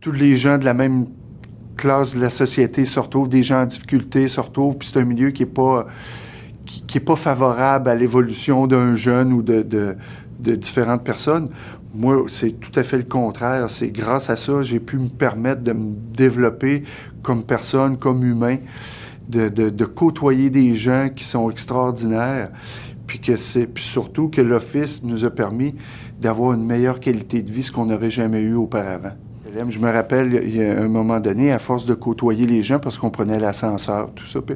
tous les gens de la même classe de la société se retrouvent, des gens en difficulté se retrouvent, puis c'est un milieu qui est pas favorable à l'évolution d'un jeune ou de différentes personnes. Moi, c'est tout à fait le contraire. C'est grâce à ça, j'ai pu me permettre de me développer comme personne, comme humain, de côtoyer des gens qui sont extraordinaires, puis surtout que l'Office nous a permis d'avoir une meilleure qualité de vie, ce qu'on n'aurait jamais eu auparavant. Je me rappelle, il y a un moment donné, à force de côtoyer les gens, parce qu'on prenait l'ascenseur, tout ça, puis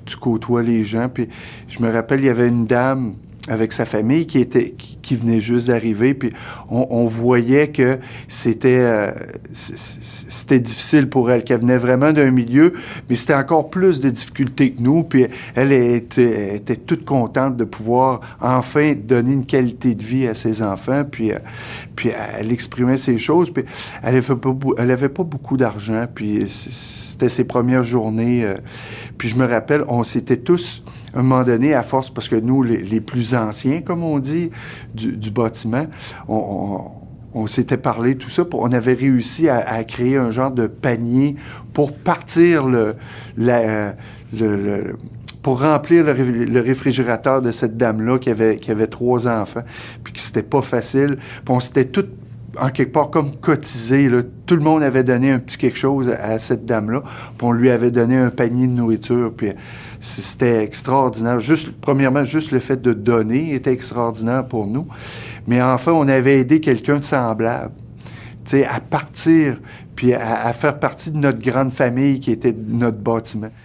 tu côtoies les gens, puis je me rappelle, il y avait une dame avec sa famille qui venait juste d'arriver, puis on voyait que c'était difficile pour elle, qu'elle venait vraiment d'un milieu, mais c'était encore plus de difficultés que nous, puis elle était toute contente de pouvoir enfin donner une qualité de vie à ses enfants, puis elle exprimait ses choses, puis elle avait pas beaucoup d'argent, puis c'était ses premières journées, puis je me rappelle, on s'était tous à un moment donné, à force, parce que nous, les plus anciens, comme on dit, du bâtiment, on s'était parlé, tout ça, on avait réussi à créer un genre de panier pour partir pour remplir le réfrigérateur de cette dame-là qui avait 3 enfants, puis que c'était pas facile. Puis on s'était tous en quelque part comme cotisé, là. Tout le monde avait donné un petit quelque chose à cette dame-là, puis on lui avait donné un panier de nourriture, puis c'était extraordinaire. Premièrement, juste le fait de donner était extraordinaire pour nous, mais enfin, on avait aidé quelqu'un de semblable, tu sais, à partir, puis à faire partie de notre grande famille qui était notre bâtiment.